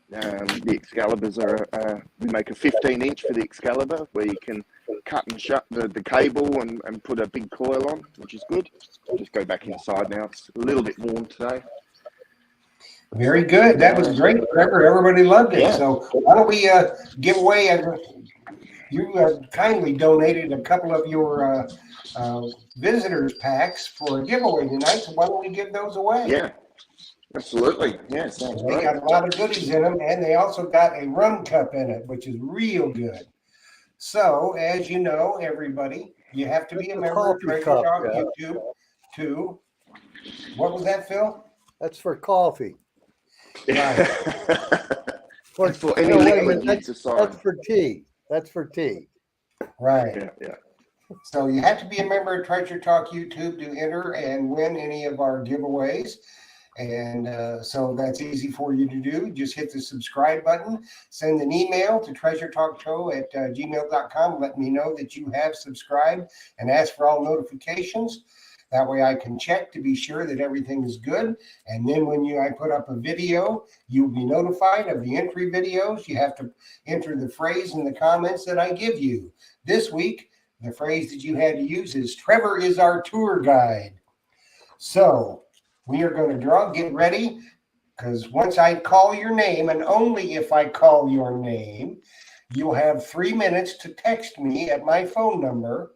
the Excaliburs are, we make a 15-inch for the Excalibur, where you can cut and shut the cable and put a big coil on, which is good. I'll just go back inside now. It's a little bit warm today. Very good. That was great, Trevor. Everybody loved it. Yeah. So why don't we give away? You kindly donated a couple of your visitors packs for a giveaway tonight. So why don't we give those away? Yeah, absolutely. Yeah, sounds great. They got a lot of goodies in them, and they also got a rum cup in it, which is real good. So, as you know, everybody, you have to be a member of Treasure Talk YouTube to, what was that, Phil? That's for coffee. Or, For no, any wait a liquid minute, you that's decide. for tea. That's for tea. Right. Yeah, yeah. So you have to be a member of Treasure Talk YouTube to enter and win any of our giveaways. And so that's easy for you to do. Just hit the subscribe button, send an email to treasuretalkshow@gmail.com. Let me know that you have subscribed and ask for all notifications. That way I can check to be sure that everything is good. And then when I put up a video, you'll be notified of the entry videos. You have to enter the phrase in the comments that I give you. This week, the phrase that you had to use is Trevor is our tour guide. So we are going to get ready, because once I call your name, and only if I call your name, you'll have 3 minutes to text me at my phone number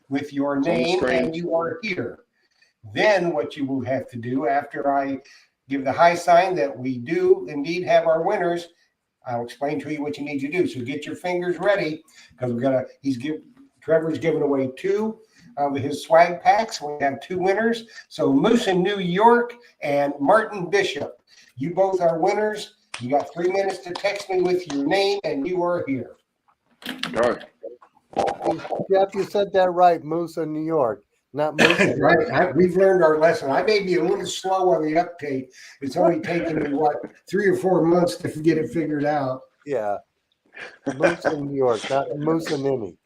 with your name and you are here. Then what you will have to do after I give the high sign that we do indeed have our winners, I'll explain to you what you need to do. So get your fingers ready, because Trevor's giving away 2 of his swag packs. We have 2 winners. So Moose in New York and Martin Bishop, you both are winners. You got 3 minutes to text me with your name and you are here. Go. Jeff, you said that right. Moose in New York, not Moose. Right. We've learned our lesson. I may be a little slow on the uptake. It's only taken me, 3 or 4 months to get it figured out. Yeah. Moose in New York, not Moose in any.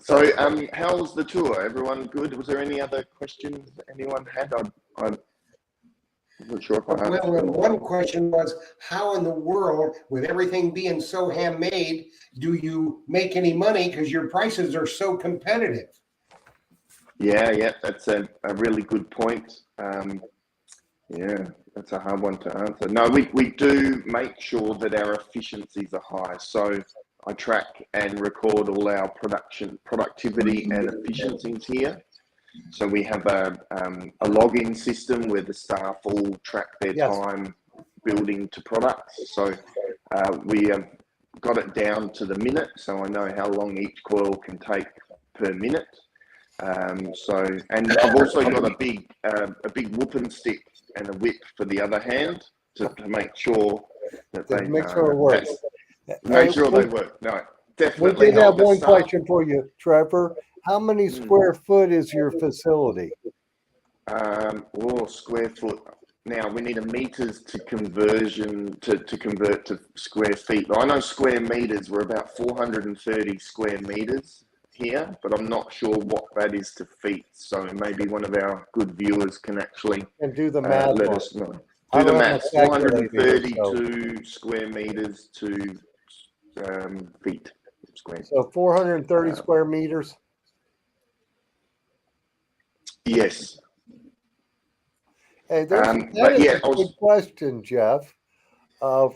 So, how's the tour? Everyone good? Was there any other questions that anyone had? I'm not sure if I Well, answered. one question was, how in the world, with everything being so handmade, do you make any money? Because your prices are so competitive. Yeah, that's a really good point. Yeah, that's a hard one to answer. No, we do make sure that our efficiencies are high. So I track and record all our productivity and efficiencies here. So we have a login system where the staff all track their time building to products. So we have got it down to the minute, so I know how long each coil can take per minute. And I've also got a big whooping stick and a whip for the other hand to make sure that they make sure it works. Make sure they work. No, definitely. We did have one question for you, Trevor. How many square foot is your facility? Square foot. Now we need a meters to convert to square feet. I know square meters. We're about 430 square meters here, but I'm not sure what that is to feet. So maybe one of our good viewers can actually do the math. Let us know. Do the math. 432 square meters to feet square. So 430 square meters. Yes. Hey, that is a good question, Jeff.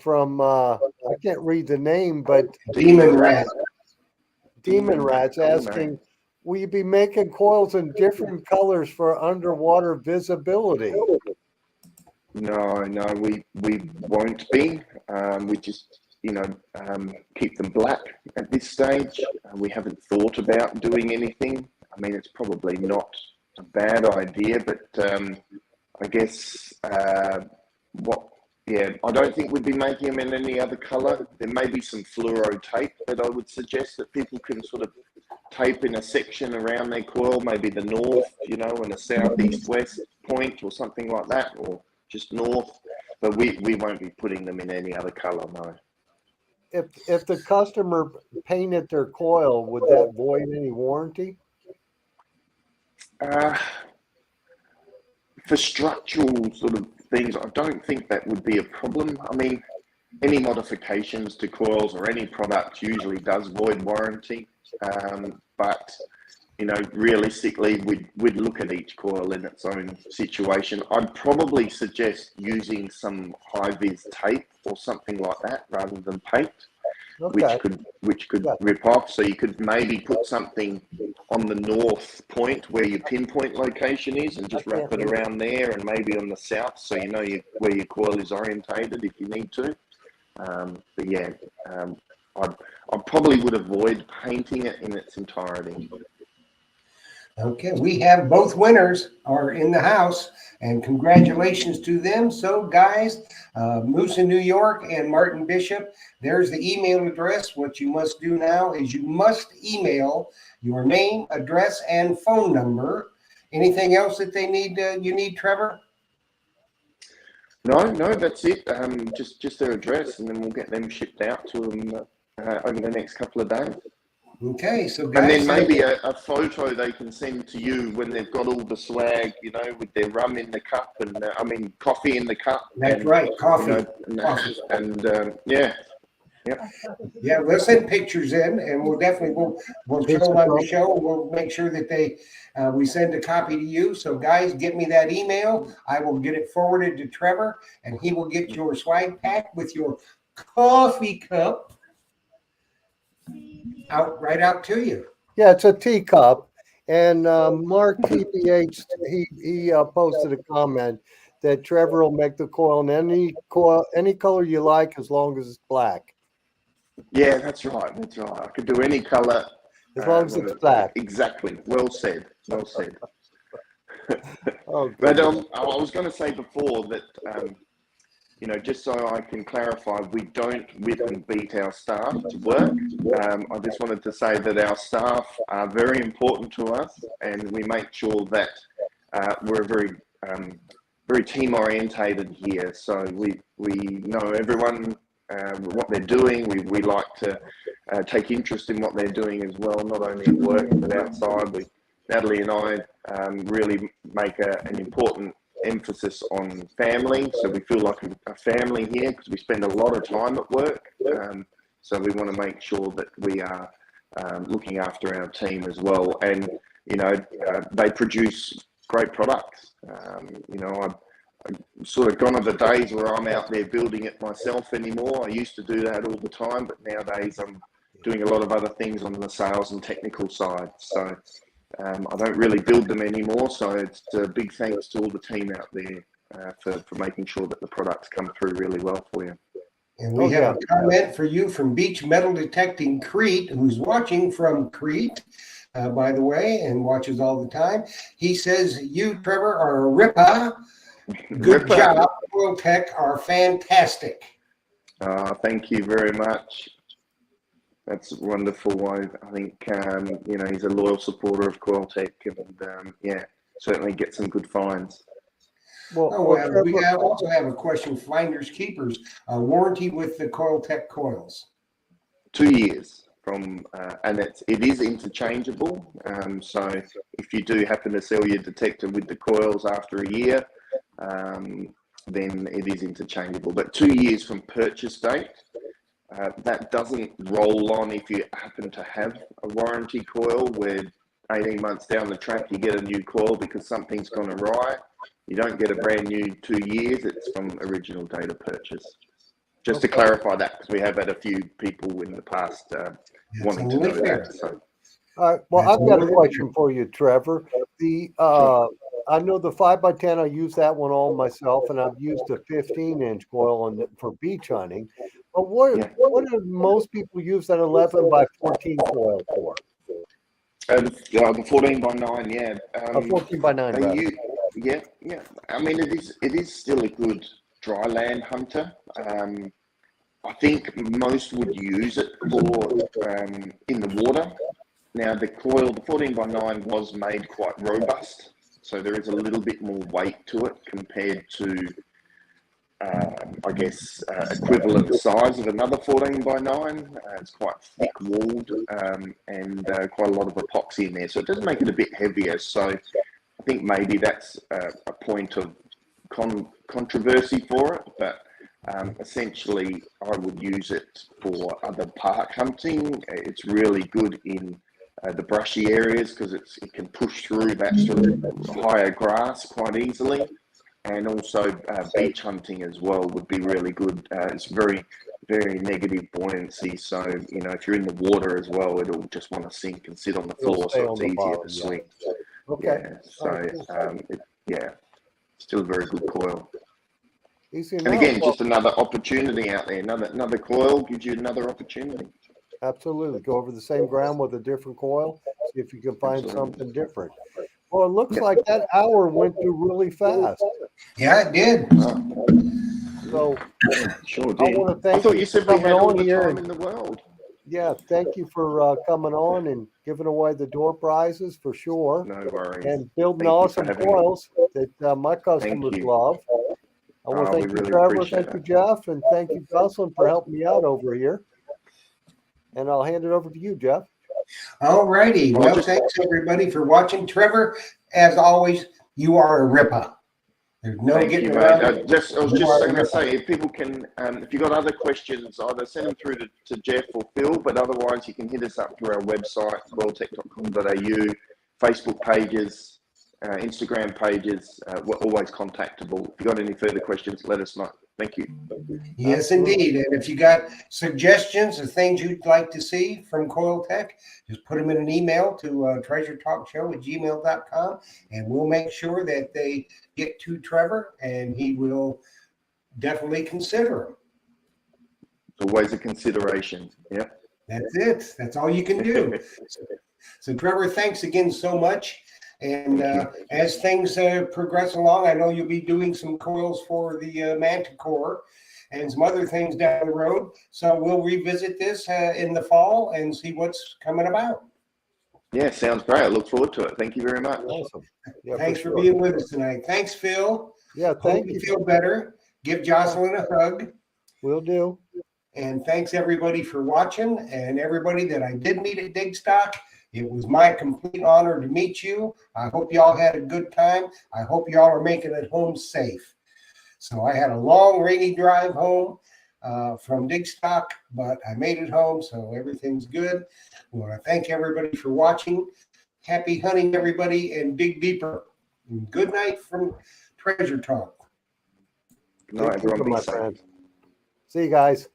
From I can't read the name, but Demon Rat. Demon Rat's asking, will you be making coils in different colors for underwater visibility? No, we won't be. We just keep them black at this stage. We haven't thought about doing anything. I mean, it's probably not a bad idea, but I guess I don't think we'd be making them in any other color. There may be some fluoro tape that I would suggest that people can sort of tape in a section around their coil, maybe the north, and a southeast-west point or something like that, or just north. But we won't be putting them in any other color, no. If the customer painted their coil, would that void any warranty? For structural sort of things, I don't think that would be a problem. I mean, any modifications to coils or any product usually does void warranty. But realistically, we'd look at each coil in its own situation. I'd probably suggest using some high-vis tape or something like that rather than paint, which could rip off. So you could maybe put something on the north point where your pinpoint location is, and just wrap it around there, and maybe on the south, so you know where your coil is orientated if you need to. I probably would avoid painting it in its entirety. Okay, we have both winners are in the house, and congratulations to them. So, guys, Moose in New York and Martin Bishop, there's the email address. What you must do now is you must email your name, address, and phone number. Anything else that they need? You need, Trevor? No, that's it. Just their address, and then we'll get them shipped out to them over the next couple of days. Okay, so And guys, then maybe a photo they can send to you when they've got all the swag, with their rum in the cup and coffee in the cup. that's and, right, coffee. Coffee. And yeah. Yeah, we'll send pictures in, and we'll definitely we'll show them on the show. We'll make sure that we send a copy to you. So, guys, get me that email. I will get it forwarded to Trevor, and he will get your swag pack with your coffee cup right out to you. Yeah, it's a teacup. And Mark TPH, he posted a comment that Trevor will make the coil in any color you like as long as it's black. Yeah, that's right. I could do any color. As long as it's black. Exactly. Well said. Oh, But I was going to say before that, just so I can clarify, we don't whip and beat our staff to work. I just wanted to say that our staff are very important to us, and we make sure that we're very team orientated here. So we know everyone, what they're doing. We like to take interest in what they're doing as well, not only at work but outside. Natalie and I really make an important emphasis on family, so we feel like a family here because we spend a lot of time at work. So we want to make sure that we are looking after our team as well, and they produce great products. I've sort of gone are the days where I'm out there building it myself anymore. I used to do that all the time, but nowadays I'm doing a lot of other things on the sales and technical side. So I don't really build them anymore. So it's a big thanks to all the team out there for making sure that the products come through really well for you. And we have a comment for you from Beach Metal Detecting Crete, who's watching from Crete, by the way, and watches all the time. He says, you, Trevor, are a ripper. Good job. Coil-Tek are fantastic. Thank you very much. That's wonderful. I think, he's a loyal supporter of Coil-Tek, and certainly get some good finds. We also have a question, Finders Keepers, warranty with the Coil-Tek coils. 2 years from, and it is interchangeable. So if you do happen to sell your detector with the coils after a year, then it is interchangeable. But 2 years from purchase date. That doesn't roll on if you happen to have a warranty coil where 18 months down the track you get a new coil because something's gone awry. You don't get a brand new 2 years. It's from original date of purchase. Just to clarify that, because we have had a few people in the past wanting to know that. So. All right. Well, I've got a question for you, Trevor. I know the 5x10, I use that one all myself, and I've used a 15-inch coil for beach hunting. But what do most people use that 11x14 coil for? The 14x9, yeah. 14x9. Yeah. I mean, it is still a good dry land hunter. I think most would use it for in the water. Now, the 14x9 was made quite robust, so there is a little bit more weight to it compared to, equivalent size of another 14x9. It's quite thick-walled and quite a lot of epoxy in there, so it does make it a bit heavier. So I think maybe that's a point of controversy for it, but essentially I would use it for other park hunting. It's really good in the brushy areas because it can push through that sort of higher grass quite easily, and also beach hunting as well would be really good. It's very, very negative buoyancy, so if you're in the water as well, it'll just want to sink and sit on the floor, so it's easier to swing. Okay. Still a very good coil. Easy and enough. again, just another opportunity out there. Another coil gives you another opportunity. Absolutely. Go over the same ground with a different coil. see if you can find Absolutely. something different. Well, it looks like that hour went through really fast. Yeah, it did. So Sure I did. want to I thank thought you you for said we coming had all on the here. time And in the world. yeah, thank you for coming on and giving away the door prizes for sure. No worries. And building Thank you for awesome having me. coils that my customers you. love. I want to We thank you, really Trevor. appreciate Thank you, it. Jeff. And thank you, Jocelyn, for helping me out over here. And I'll hand it over to you, Jeff. All righty. Well, Well, thanks everybody for watching. Trevor, as always, you are a ripper. There's no Thank getting you, around mate. it. I was You just are a going to ripper. say, if people can, if you got other questions, either send them through to Jeff or Phil, but otherwise you can hit us up through our website, coiltek.com.au, Facebook pages, Instagram pages. We're always contactable. If you got any further questions, let us know. Thank you. Yes, Absolutely. indeed. And if you got suggestions of things you'd like to see from Coil-Tek, just put them in an email to treasuretalkshow@gmail.com, and we'll make sure that they get to Trevor, and he will definitely consider them. It's always a consideration. Yeah. That's it. That's all you can do. So, Trevor, thanks again so much. And as things progress along, I know you'll be doing some coils for the Manticore and some other things down the road. So we'll revisit this in the fall and see what's coming about. Yeah, sounds great. I look forward to it. Thank you very much. Awesome. Yeah, Thanks for sure. being with us tonight. Thanks, Phil. Yeah, Hope thank you you. feel better. Give Jocelyn a hug. Will do. And thanks everybody for watching, and everybody that I did meet at Digstock. It was my complete honor to meet you. I hope y'all had a good time. I hope y'all are making it home safe. So I had a long rainy drive home from Digstock, but I made it home, so everything's good. I want to thank everybody for watching. Happy hunting, everybody, and dig deeper. And good night from Treasure Talk. Good night, Take care, everyone. Be my safe. friends. See you guys.